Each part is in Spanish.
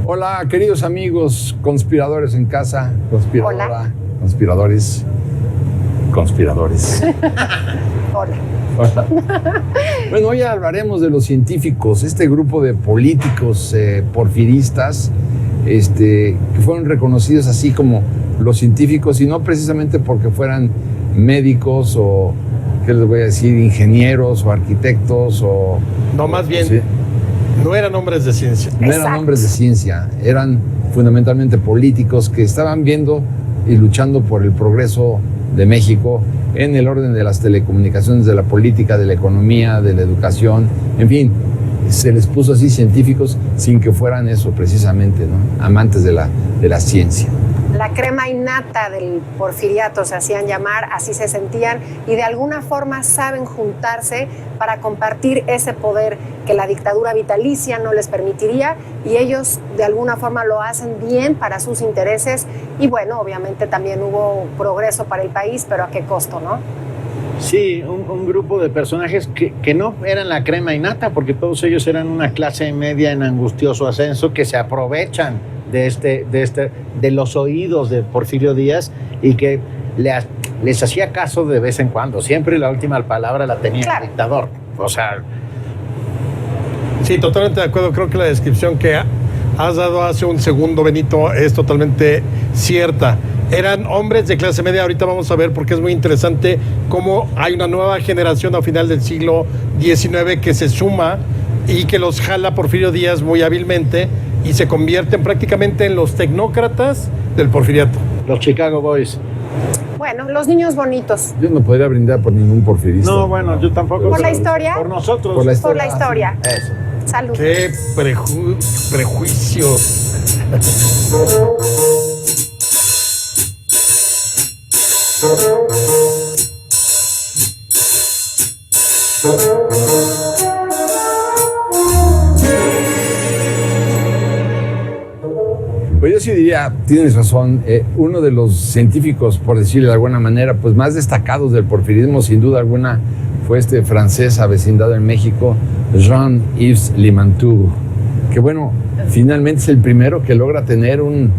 Hola, queridos amigos, conspiradores en casa, conspiradora, Hola. conspiradores. Hola. Hola. Bueno, hoy hablaremos de los científicos, este grupo de políticos porfiristas, que fueron reconocidos así como los científicos, y no precisamente porque fueran médicos o, ¿qué les voy a decir?, ingenieros o arquitectos o... No, más bien, sí, no eran hombres de ciencia. no eran Exacto. hombres de ciencia, eran fundamentalmente políticos que estaban viendo y luchando por el progreso de México en el orden de las telecomunicaciones, de la política, de la economía, de la educación, en fin, se les puso así científicos sin que fueran eso precisamente, ¿no? Amantes de la ciencia. La crema innata del porfiriato se hacían llamar, así se sentían, y de alguna forma saben juntarse para compartir ese poder que la dictadura vitalicia no les permitiría, y ellos de alguna forma lo hacen bien para sus intereses, y bueno, obviamente también hubo progreso para el país, pero ¿a qué costo, no? Sí, un grupo de personajes que no eran la crema innata, porque todos ellos eran una clase media en angustioso ascenso que se aprovechan de los oídos de Porfirio Díaz y que les hacía caso de vez en cuando. Siempre la última palabra la tenía Claro. el dictador. O sea, Sí, totalmente de acuerdo. Creo que la descripción que has dado hace un segundo, Benito, es totalmente cierta. Eran hombres de clase media. Ahorita vamos a ver, porque es muy interesante cómo hay una nueva generación a final del siglo XIX que se suma y que los jala Porfirio Díaz muy hábilmente y se convierten prácticamente en los tecnócratas del porfiriato. los Chicago Boys. Bueno, los niños bonitos. Yo no podría brindar por ningún porfirista. No, bueno, yo tampoco. ¿Por la historia? Por nosotros. Por la Por la historia. Eso. Salud. ¡Qué prejuicios! Pues yo sí diría, tienes razón, uno de los científicos, por decirlo de alguna manera, pues más destacados del porfirismo, sin duda alguna, fue este francés avecindado en México, Jean-Yves Limantour, que bueno, finalmente es el primero que logra tener un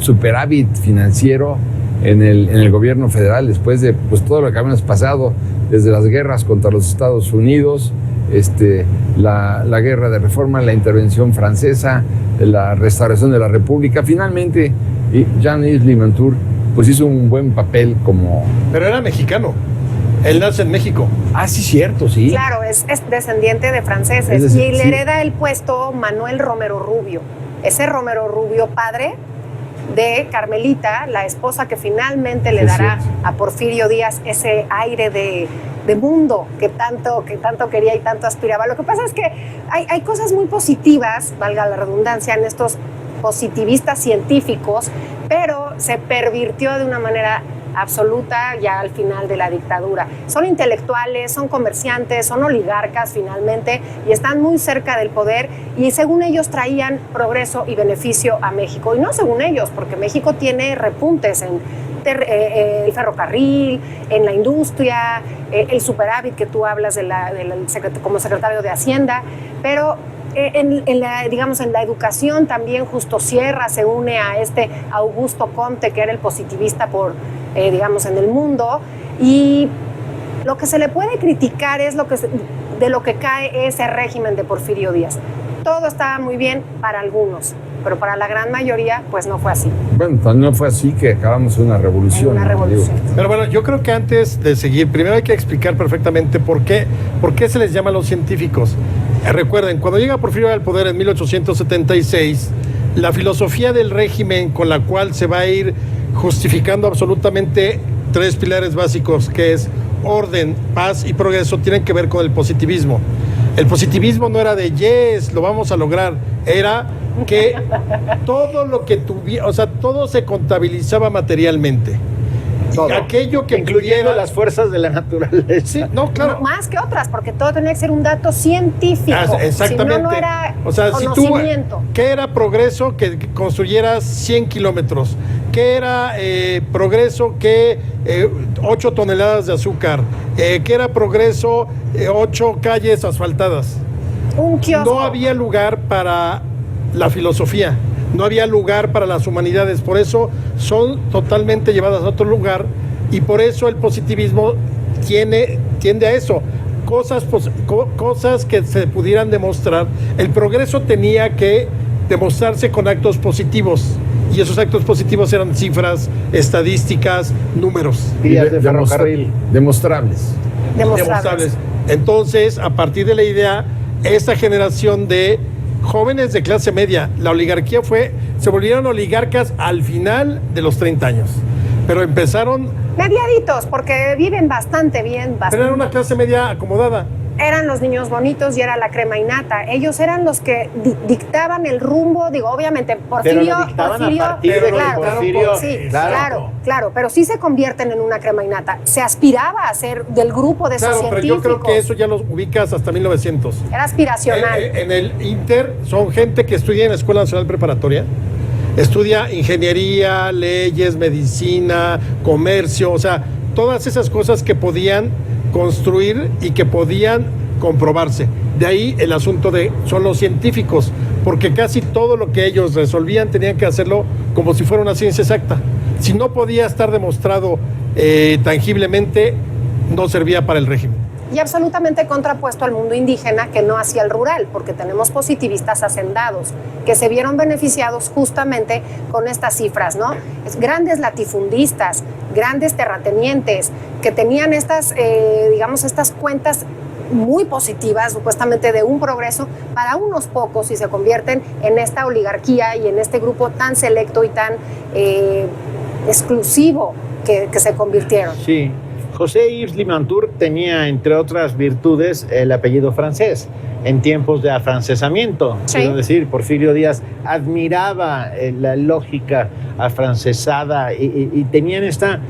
superávit financiero en el gobierno federal, después de pues, todo lo que habíamos pasado, desde las guerras contra los Estados Unidos, la guerra de reforma, la intervención francesa, la restauración de la República. Finalmente, Jean-Yves Limantour pues hizo un buen papel como... Pero era mexicano. Él nace en México. Ah, sí, cierto, sí. Claro, es descendiente de franceses. Es decir, y le sí. hereda el puesto Manuel Romero Rubio. Ese Romero Rubio, padre de Carmelita, la esposa que finalmente le Es dará cierto. a Porfirio Díaz ese aire de mundo que tanto quería y tanto aspiraba. Lo que pasa es que hay cosas muy positivas, valga la redundancia, en estos positivistas científicos, pero se pervirtió de una manera absoluta ya al final de la dictadura. Son intelectuales, son comerciantes, son oligarcas finalmente y están muy cerca del poder, y según ellos traían progreso y beneficio a México. Y no según ellos, porque México tiene repuntes en el ferrocarril, en la industria, el superávit que tú hablas como secretario de Hacienda, pero en la educación también Justo Sierra se une a este Augusto Comte, que era el positivista en el mundo, y lo que se le puede criticar es de lo que cae ese régimen de Porfirio Díaz. Todo estaba muy bien para algunos, pero para la gran mayoría pues no fue así. Bueno, no fue así que acabamos una revolución. En una ¿no? revolución. Digo, Pero bueno, yo creo que antes de seguir, primero hay que explicar perfectamente por qué se les llama a los científicos. Recuerden, cuando llega Porfirio al poder en 1876, la filosofía del régimen con la cual se va a ir justificando absolutamente tres pilares básicos, que es orden, paz y progreso, tienen que ver con el positivismo. El positivismo no era de yes, lo vamos a lograr, era que todo lo que tuviera, o sea, todo se contabilizaba materialmente. Todo. Y aquello que incluyendo incluyera las fuerzas de la naturaleza. Sí, no, claro. No, más que otras, porque todo tenía que ser un dato científico. Exactamente. Si no, no era o sea, si tú, conocimiento. ¿qué era progreso? Que construyeras 100 kilómetros. ¿Qué era progreso? Que 8 toneladas de azúcar. ¿Qué era progreso? 8 calles asfaltadas. Un kiosco. No había lugar para la filosofía, no había lugar para las humanidades, por eso son totalmente llevadas a otro lugar y por eso el positivismo tiende a eso. Cosas que se pudieran demostrar. El progreso tenía que demostrarse con actos positivos y esos actos positivos eran cifras, estadísticas, números. Vías de ferrocarril. Demostrables. Entonces, a partir de la idea, esta generación de jóvenes de clase media, la oligarquía se volvieron oligarcas al final de los 30 años, pero empezaron... Mediaditos, porque viven bastante bien. Pero era una clase media acomodada. Eran los niños bonitos y era la crema innata. Ellos eran los que dictaban el rumbo, digo, obviamente, Porfirio... Pero lo dictaban a partir de Porfirio. Sí, claro, pero sí se convierten en una crema innata. Se aspiraba a ser del grupo de esos científicos. Pero yo creo que eso ya lo ubicas hasta 1900. Era aspiracional. En el Inter son gente que estudia en la Escuela Nacional Preparatoria, estudia ingeniería, leyes, medicina, comercio, o sea, todas esas cosas que podían construir y que podían comprobarse. De ahí el asunto son los científicos, porque casi todo lo que ellos resolvían tenían que hacerlo como si fuera una ciencia exacta. Si no podía estar demostrado tangiblemente, no servía para el régimen. Y absolutamente contrapuesto al mundo indígena que no hacía el rural, porque tenemos positivistas hacendados que se vieron beneficiados justamente con estas cifras, ¿no? Grandes latifundistas, grandes terratenientes que tenían estas cuentas muy positivas, supuestamente de un progreso para unos pocos y se convierten en esta oligarquía y en este grupo tan selecto y tan exclusivo que se convirtieron. Sí. José Yves Limantour tenía, entre otras virtudes, el apellido francés en tiempos de afrancesamiento. Sí. Quiero decir, Porfirio Díaz admiraba la lógica afrancesada y tenían esta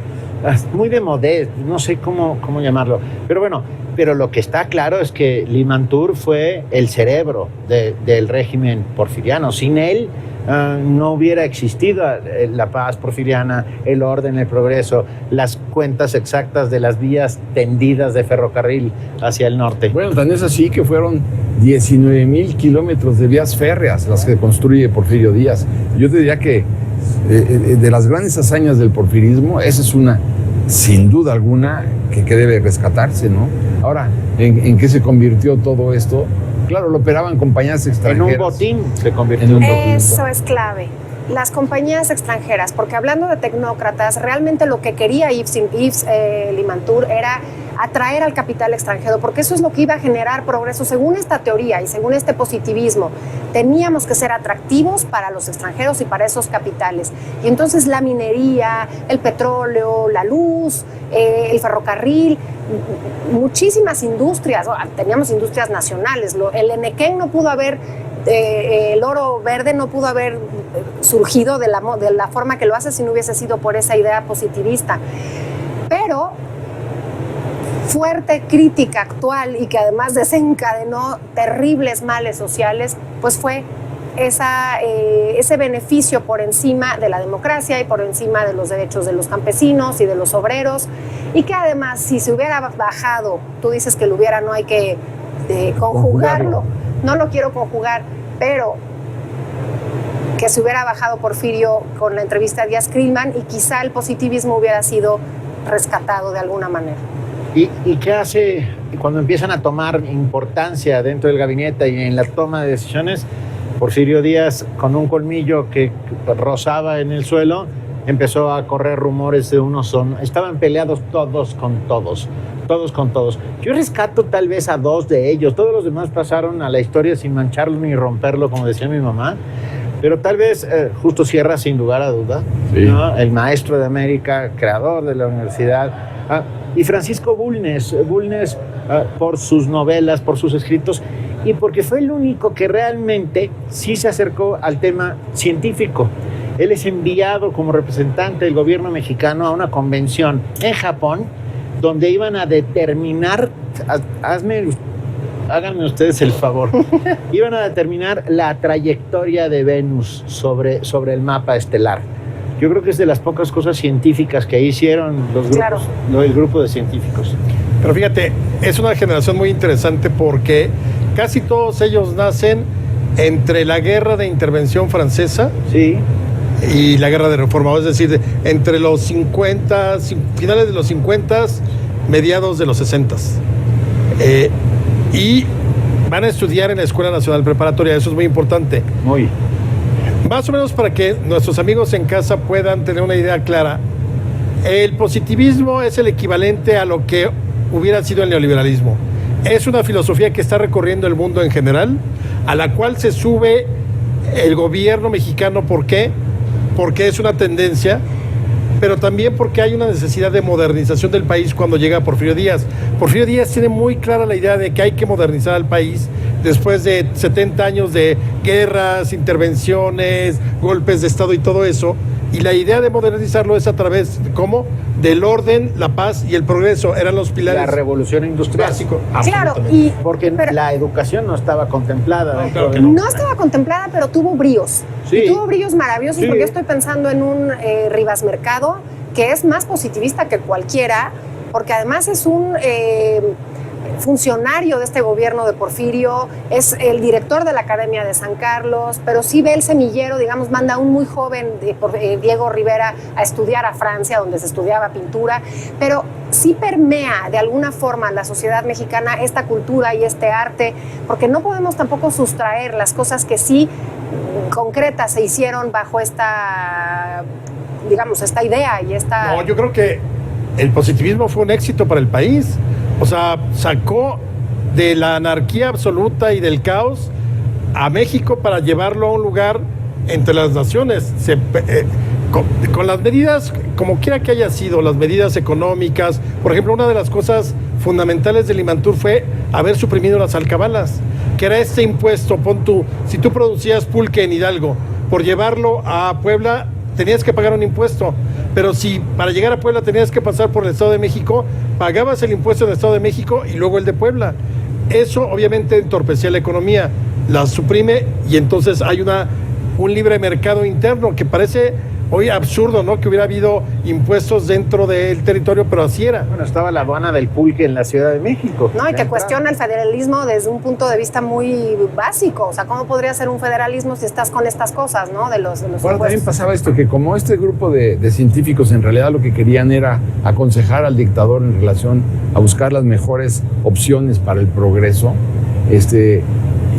muy de modés, no sé cómo llamarlo. Pero bueno, pero lo que está claro es que Limantour fue el cerebro del régimen porfiriano. Sin él no hubiera existido la paz porfiriana, el orden, el progreso, las cuentas exactas de las vías tendidas de ferrocarril hacia el norte. Bueno, tan es así que fueron 19,000 kilómetros de vías férreas las que construye Porfirio Díaz. Yo te diría que de las grandes hazañas del porfirismo, esa es una, sin duda alguna, que debe rescatarse, ¿no? Ahora, ¿en qué se convirtió todo esto? Claro, lo operaban compañías extranjeras. En un botín se convirtió en un botín. Eso es clave. Las compañías extranjeras, porque hablando de tecnócratas, realmente lo que quería Yves Limantour era atraer al capital extranjero, porque eso es lo que iba a generar progreso. Según esta teoría y según este positivismo, teníamos que ser atractivos para los extranjeros y para esos capitales. Y entonces la minería, el petróleo, la luz, el ferrocarril, muchísimas industrias, teníamos industrias nacionales. El Enequén no pudo haber, el oro verde no pudo haber surgido de la forma que lo hace si no hubiese sido por esa idea positivista. Pero fuerte crítica actual y que además desencadenó terribles males sociales, pues fue ese beneficio por encima de la democracia y por encima de los derechos de los campesinos y de los obreros, y que además si se hubiera bajado, tú dices que lo hubiera, no hay que conjugarlo, no lo quiero conjugar, pero que se hubiera bajado Porfirio con la entrevista a Díaz Krillman y quizá el positivismo hubiera sido rescatado de alguna manera. ¿Y qué hace cuando empiezan a tomar importancia dentro del gabinete y en la toma de decisiones? Porfirio Díaz, con un colmillo que rozaba en el suelo, empezó a correr rumores de estaban peleados todos con todos. Yo rescato tal vez a dos de ellos, todos los demás pasaron a la historia sin mancharlo ni romperlo, como decía mi mamá, pero tal vez Justo Sierra, sin lugar a duda, sí, ¿no? El maestro de América, creador de la universidad, y Francisco Bulnes por sus novelas, por sus escritos, y porque fue el único que realmente sí se acercó al tema científico. Él es enviado como representante del gobierno mexicano a una convención en Japón, donde iban a determinar, háganme ustedes el favor, iban a determinar la trayectoria de Venus sobre el mapa estelar. Yo creo que es de las pocas cosas científicas que hicieron los grupos, Claro, el grupo de científicos. Pero fíjate, es una generación muy interesante porque casi todos ellos nacen entre la guerra de intervención francesa Sí. y la guerra de reforma, es decir, entre los 50, finales de los 50, mediados de los 60. Y van a estudiar en la Escuela Nacional Preparatoria, eso es muy importante. Muy. Más o menos para que nuestros amigos en casa puedan tener una idea clara, el positivismo es el equivalente a lo que hubiera sido el neoliberalismo. Es una filosofía que está recorriendo el mundo en general, a la cual se sube el gobierno mexicano. ¿Por qué? Porque es una tendencia, pero también porque hay una necesidad de modernización del país cuando llega Porfirio Díaz. Porfirio Díaz tiene muy clara la idea de que hay que modernizar al país después de 70 años de guerras, intervenciones, golpes de Estado y todo eso. Y la idea de modernizarlo es a través, ¿cómo? Del orden, la paz y el progreso. Eran los pilares. La revolución industrial. Básico. Claro, Porque pero- la educación no estaba contemplada. No, dentro claro que de- No estaba contemplada, pero tuvo bríos. Sí. Y tuvo bríos maravillosos, Sí. porque yo estoy pensando en un Rivas Mercado que es más positivista que cualquiera, porque además es un funcionario de este gobierno de Porfirio, es el director de la Academia de San Carlos, pero sí ve el semillero, digamos, manda a un muy joven, Diego Rivera, a estudiar a Francia, donde se estudiaba pintura, pero sí permea de alguna forma la sociedad mexicana esta cultura y este arte, porque no podemos tampoco sustraer las cosas que sí concretas se hicieron bajo esta, digamos, esta idea y esta... No, yo creo que el positivismo fue un éxito para el país. O sea, sacó de la anarquía absoluta y del caos a México para llevarlo a un lugar entre las naciones. Con las medidas, como quiera que haya sido, las medidas económicas, por ejemplo, una de las cosas fundamentales del Imantur fue haber suprimido las alcabalas, que era este impuesto. Pon tú, si tú producías pulque en Hidalgo, por llevarlo a Puebla tenías que pagar un impuesto, pero si para llegar a Puebla tenías que pasar por el Estado de México, pagabas el impuesto del Estado de México y luego el de Puebla. Eso obviamente entorpecía la economía, la suprime y entonces hay un libre mercado interno que parece hoy absurdo, ¿no? Que hubiera habido impuestos dentro del territorio, pero así era. Bueno, estaba la aduana del pulque en la Ciudad de México. No, y que cuestiona el federalismo desde un punto de vista muy básico. O sea, ¿cómo podría ser un federalismo si estás con estas cosas, ¿no? De los Bueno, también impuestos. pasaba esto, que como este grupo de científicos en realidad lo que querían era aconsejar al dictador en relación a buscar las mejores opciones para el progreso,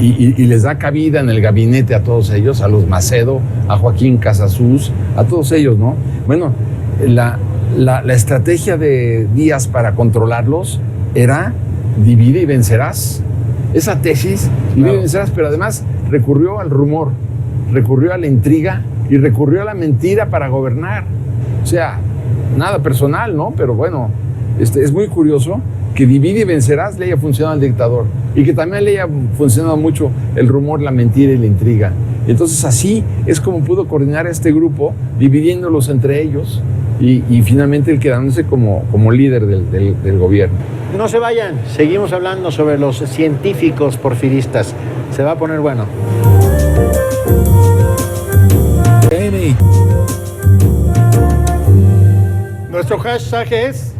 y les da cabida en el gabinete a todos ellos, a los Macedo, a Joaquín Casasus, a todos ellos, ¿no? Bueno, la estrategia de Díaz para controlarlos era divide y vencerás. Esa tesis, divide y vencerás, pero además recurrió al rumor, recurrió a la intriga y recurrió a la mentira para gobernar. O sea, nada personal, ¿no? Pero bueno, es muy curioso que divide y vencerás le haya funcionado al dictador y que también le haya funcionado mucho el rumor, la mentira y la intriga. Y entonces así es como pudo coordinar a este grupo, dividiéndolos entre ellos y finalmente él quedándose como líder del gobierno. No se vayan, seguimos hablando sobre los científicos porfiristas. Se va a poner bueno. Nuestro hashtag es...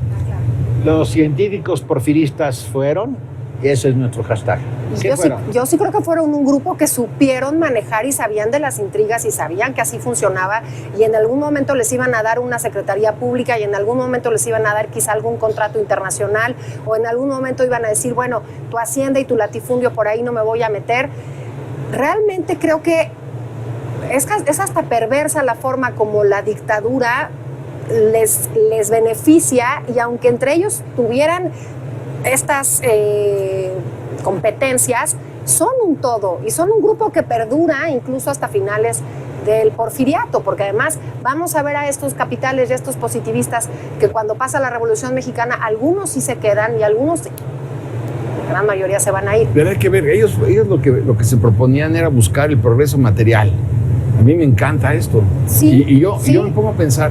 Los científicos porfiristas fueron, y ese es nuestro hashtag. ¿Qué Yo sí, fueron? yo sí creo que fueron un grupo que supieron manejar y sabían de las intrigas y sabían que así funcionaba y en algún momento les iban a dar una secretaría pública y en algún momento les iban a dar quizá algún contrato internacional o en algún momento iban a decir, bueno, tu hacienda y tu latifundio por ahí no me voy a meter. Realmente creo que es hasta perversa la forma como la dictadura les beneficia y aunque entre ellos tuvieran estas competencias, son un todo y son un grupo que perdura incluso hasta finales del porfiriato, porque además vamos a ver a estos capitales y a estos positivistas que cuando pasa la Revolución Mexicana algunos sí se quedan y algunos, la gran mayoría, se van a ir. Pero hay que ver, ellos lo que se proponían era buscar el progreso material. A mí me encanta esto. Sí, Y yo me pongo a pensar,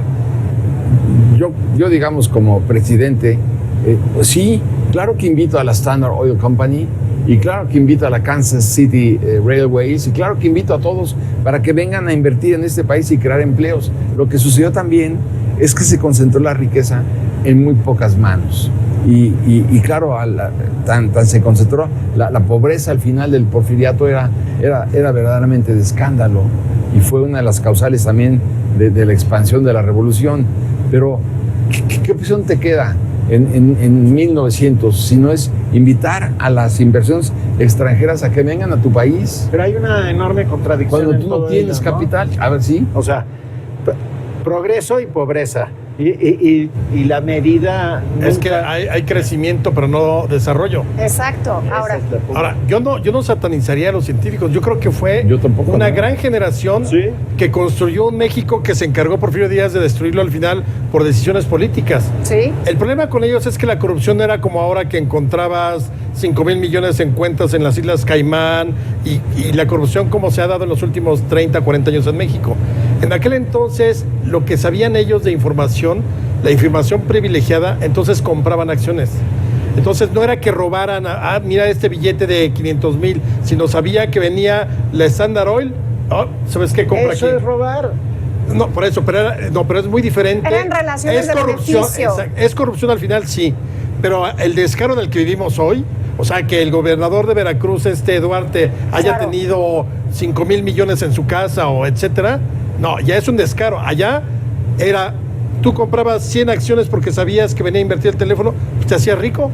yo digamos como presidente, pues sí, claro que invito a la Standard Oil Company y claro que invito a la Kansas City Railways y claro que invito a todos para que vengan a invertir en este país y crear empleos. Lo que sucedió también es que se concentró la riqueza en muy pocas manos. Y claro, tan se concentró, la pobreza al final del porfiriato era verdaderamente de escándalo y fue una de las causales también de la expansión de la revolución. Pero, ¿qué opción te queda en 1900 si no es invitar a las inversiones extranjeras a que vengan a tu país? Pero hay una enorme contradicción. Cuando tú no tienes capital, ¿no? A ver, sí. O sea, progreso y pobreza. Y la medida... Es que hay crecimiento, pero no desarrollo. Exacto. Ahora, yo no satanizaría a los científicos. Yo creo que fue una gran generación que construyó un México que se encargó Porfirio Díaz de destruirlo al final por decisiones políticas. Sí. El problema con ellos es que la corrupción no era como ahora que encontrabas 5,000 millones en cuentas en las Islas Caimán y la corrupción como se ha dado en los últimos 30, 40 años en México. En aquel entonces, lo que sabían ellos de información, la información privilegiada, entonces compraban acciones. Entonces no era que robaran, mira este billete de 500,000, sino sabía que venía la Standard Oil, ¿sabes qué compra Eso aquí? es robar. No, por eso, pero es muy diferente. Eran relaciones de corrupción, beneficio. Es corrupción al final, sí, pero el descaro en el que vivimos hoy, o sea, que el gobernador de Veracruz, Duarte, haya tenido 5,000 millones en su casa o etcétera, no, ya es un descaro. Allá era, tú comprabas 100 acciones porque sabías que venía a invertir el teléfono, pues te hacías rico.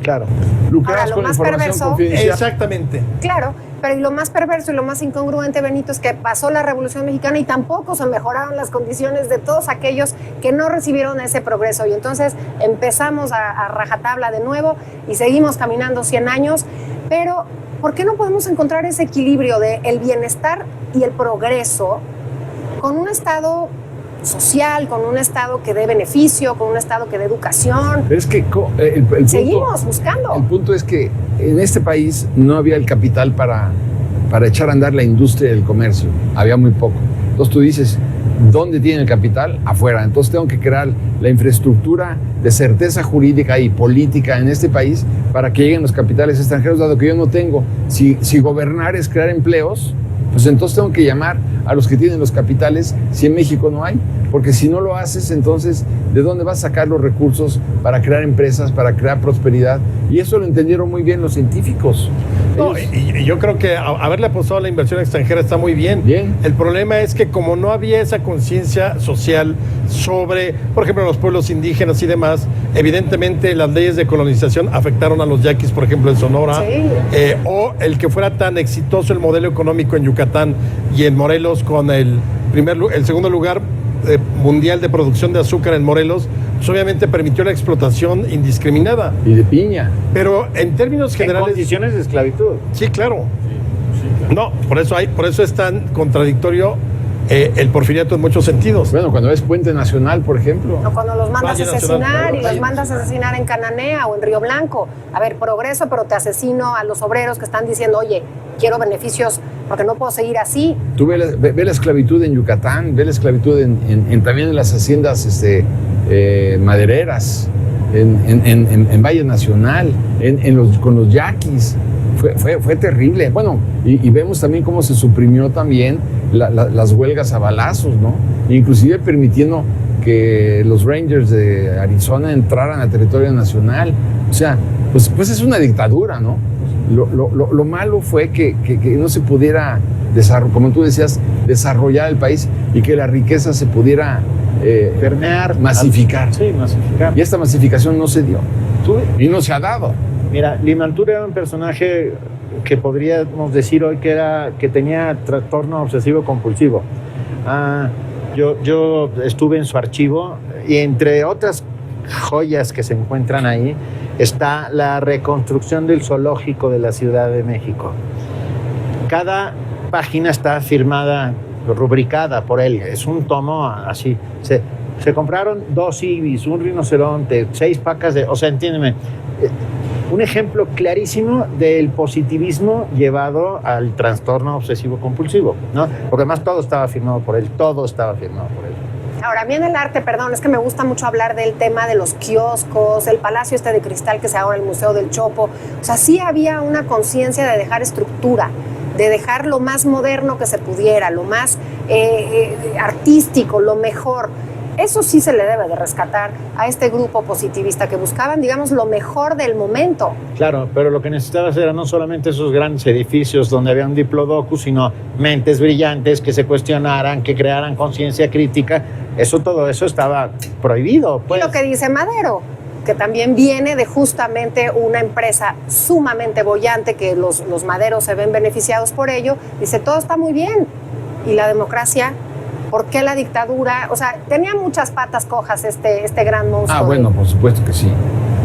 Claro. Lucrabas Ahora, con lo más información perverso, confidencial. Exactamente. Claro, pero y lo más perverso y lo más incongruente, Benito, es que pasó la Revolución Mexicana y tampoco se mejoraron las condiciones de todos aquellos que no recibieron ese progreso. Y entonces empezamos a rajatabla de nuevo y seguimos caminando 100 años. Pero, ¿por qué no podemos encontrar ese equilibrio de el bienestar y el progreso con un Estado social, con un Estado que dé beneficio, con un Estado que dé educación? Pero es que el punto, seguimos buscando. El punto es que en este país no había el capital para echar a andar la industria del comercio. Había muy poco. Entonces tú dices, ¿dónde tiene el capital? Afuera. Entonces tengo que crear la infraestructura de certeza jurídica y política en este país para que lleguen los capitales extranjeros, dado que yo no tengo. Si gobernar es crear empleos, pues entonces tengo que llamar a los que tienen los capitales si en México no hay, porque si no lo haces, entonces ¿de dónde vas a sacar los recursos para crear empresas, para crear prosperidad? Y eso lo entendieron muy bien los científicos. No, y yo creo que haberle apostado a la inversión extranjera está muy bien. El problema es que como no había esa conciencia social sobre, por ejemplo, los pueblos indígenas y demás, evidentemente las leyes de colonización afectaron a los yaquis, por ejemplo, en Sonora, o el que fuera tan exitoso el modelo económico en Yucatán y en Morelos con el segundo lugar mundial de producción de azúcar en Morelos, pues obviamente permitió la explotación indiscriminada. Y de piña. Pero en términos generales... En condiciones de esclavitud. Sí, claro. No, por eso es tan contradictorio el porfiriato en muchos sentidos. Bueno, cuando ves Puente Nacional, por ejemplo. O cuando los mandas a asesinar Nacional, y los mandas a asesinar en Cananea o en Río Blanco. A ver, progreso, pero te asesino a los obreros que están diciendo, oye, quiero beneficios porque no puedo seguir así. Tú ve la esclavitud en Yucatán, ve la esclavitud también en las haciendas madereras, en Valle Nacional, con los yaquis. Fue terrible. Bueno, y vemos también cómo se suprimió también las huelgas a balazos, ¿no? Inclusive permitiendo que los Rangers de Arizona entraran a territorio nacional. O sea, pues es una dictadura, ¿no? Lo malo fue que no se pudiera, como tú decías, desarrollar el país y que la riqueza se pudiera permear, masificar. Sí, masificar. Y esta masificación no se dio. Y no se ha dado. Mira, Limantura era un personaje que podríamos decir hoy que tenía trastorno obsesivo compulsivo. Yo estuve en su archivo y entre otras joyas que se encuentran ahí está la reconstrucción del zoológico de la Ciudad de México. Cada página está firmada, rubricada por él. Es un tomo así. Se compraron 2 ibis, un rinoceronte, 6 pacas de... O sea, entiéndeme. Un ejemplo clarísimo del positivismo llevado al trastorno obsesivo-compulsivo, ¿no? Porque además todo estaba firmado por él, Ahora, a mí en el arte, perdón, es que me gusta mucho hablar del tema de los kioscos, el Palacio de Cristal que es ahora el Museo del Chopo. O sea, sí había una conciencia de dejar estructura, de dejar lo más moderno que se pudiera, lo más artístico, lo mejor. Eso sí se le debe de rescatar a este grupo positivista que buscaban, digamos, lo mejor del momento. Claro, pero lo que necesitabas era no solamente esos grandes edificios donde había un diplodocus, sino mentes brillantes que se cuestionaran, que crearan conciencia crítica. Todo eso estaba prohibido. Pues. Y lo que dice Madero, que también viene de justamente una empresa sumamente boyante, que los maderos se ven beneficiados por ello, dice, todo está muy bien. ¿Y la democracia? ¿Por qué la dictadura? O sea, tenía muchas patas cojas este gran monstruo. Ah, bueno, por supuesto que sí.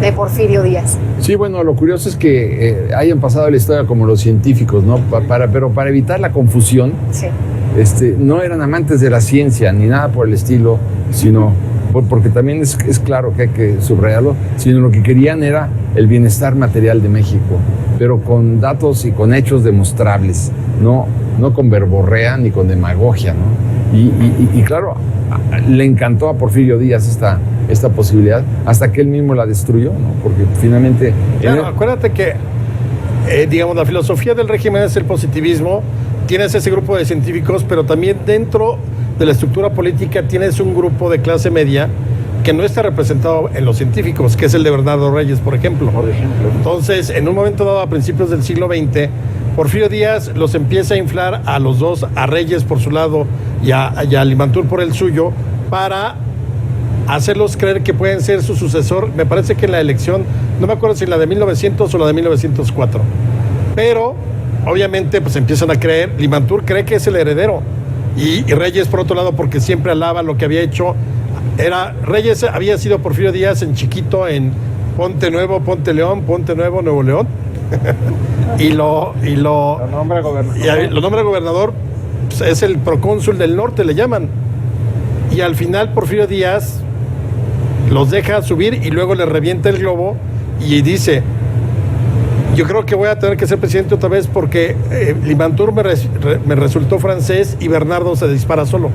De Porfirio Díaz. Sí, bueno, lo curioso es que hayan pasado la historia como los científicos, ¿no? Pero para evitar la confusión, sí. No eran amantes de la ciencia ni nada por el estilo, sino porque también es claro que hay que subrayarlo, sino lo que querían era el bienestar material de México, pero con datos y con hechos demostrables, no con verborrea ni con demagogia, ¿no? Y claro, le encantó a Porfirio Díaz esta posibilidad, hasta que él mismo la destruyó, ¿no? Porque finalmente... Claro, acuérdate que, digamos, la filosofía del régimen es el positivismo, tienes ese grupo de científicos, pero también dentro de la estructura política tienes un grupo de clase media que no está representado en los científicos, que es el de Bernardo Reyes, por ejemplo. Entonces, en un momento dado, a principios del siglo XX, Porfirio Díaz los empieza a inflar a los dos, a Reyes por su lado y a Limantur por el suyo, para hacerlos creer que pueden ser su sucesor. Me parece que en la elección, no me acuerdo si la de 1900 o la de 1904, pero obviamente pues empiezan a creer, Limantur cree que es el heredero, y Reyes por otro lado, porque siempre alaba lo que había hecho. Reyes había sido Porfirio Díaz en chiquito en Ponte Nuevo, Ponte León, Ponte Nuevo, Nuevo León. y lo nombra gobernador. Y lo nombra gobernador, pues, es el procónsul del norte, le llaman. Y al final Porfirio Díaz los deja subir y luego le revienta el globo y dice: yo creo que voy a tener que ser presidente otra vez porque Limantur me resultó francés y Bernardo se dispara solo.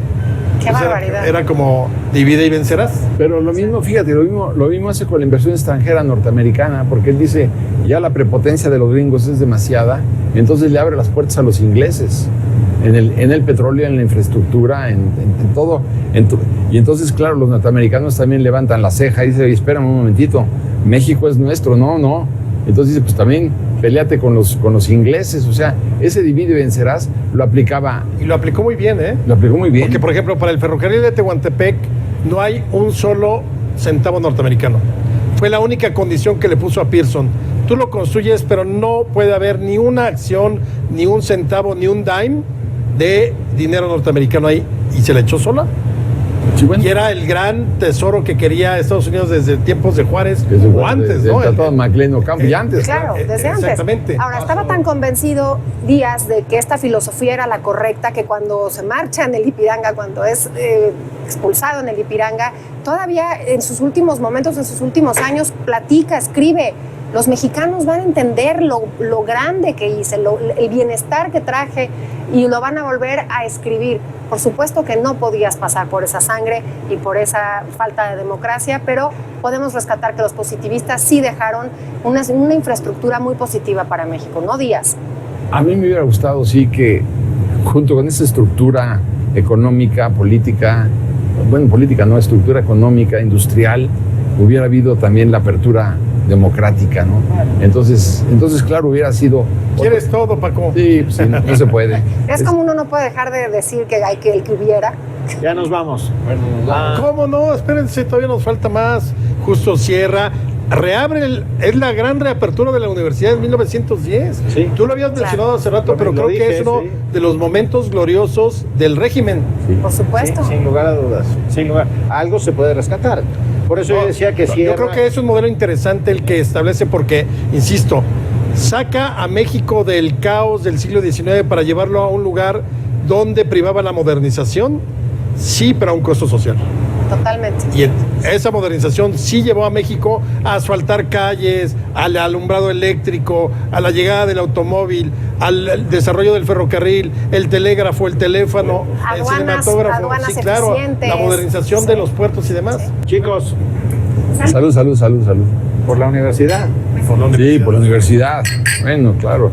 Qué barbaridad. Era como divide y vencerás. Pero lo mismo, fíjate, lo mismo hace con la inversión extranjera norteamericana, porque él dice, ya la prepotencia de los gringos es demasiada, entonces le abre las puertas a los ingleses, en el petróleo, en la infraestructura, en todo. Y entonces, claro, los norteamericanos también levantan la ceja y dicen, espérame un momentito, México es nuestro, no. Entonces dice, pues también peleate con los ingleses, o sea, ese divide y vencerás lo aplicaba. Y lo aplicó muy bien, ¿eh? Lo aplicó muy bien. Porque, por ejemplo, para el ferrocarril de Tehuantepec no hay un solo centavo norteamericano. Fue la única condición que le puso a Pearson. Tú lo construyes, pero no puede haber ni una acción, ni un centavo, ni un dime de dinero norteamericano ahí. Y se le echó sola. Sí, bueno. Y era el gran tesoro que quería Estados Unidos desde tiempos de Juárez, o antes, ¿no? El Tratado de McLean Ocampo, y antes. Claro, desde antes. Exactamente. Ahora, estaba tan convencido Díaz de que esta filosofía era la correcta, que cuando se marcha en el Ipiranga, cuando es expulsado en el Ipiranga, todavía en sus últimos momentos, en sus últimos años, platica, escribe: los mexicanos van a entender lo grande que hice, el bienestar que traje, y lo van a volver a escribir. Por supuesto que no podías pasar por esa sangre y por esa falta de democracia, pero podemos rescatar que los positivistas sí dejaron una infraestructura muy positiva para México, ¿no, Díaz? A mí me hubiera gustado, sí, que junto con esa estructura económica, política, estructura económica, industrial, hubiera habido también la apertura democrática, ¿no? Entonces, claro, hubiera sido... ¿Quieres todo, Paco? Sí, pues, sí, no se puede. Es como uno no puede dejar de decir que hay el que hubiera. Ya nos vamos. ¿Cómo no? Espérense, todavía nos falta más. Justo cierra. Es la gran reapertura de la universidad en 1910. Sí. Tú lo habías mencionado hace rato, pero creo que es uno sí, de los momentos gloriosos del régimen. Sí. Por supuesto. Sí, sin lugar a dudas. Algo se puede rescatar. Por eso yo decía que cierra. Yo creo que es un modelo interesante el que establece, porque, insisto, saca a México del caos del siglo XIX para llevarlo a un lugar donde privaba la modernización, sí, pero a un costo social. Totalmente. Y esa modernización sí llevó a México a asfaltar calles, al alumbrado eléctrico, a la llegada del automóvil, al desarrollo del ferrocarril, el telégrafo, el teléfono, el cinematógrafo. Aduanas sí, claro, eficientes. la modernización de los puertos y demás. Sí. Chicos, Salud. por la universidad. Sí, por la universidad. Bueno, claro.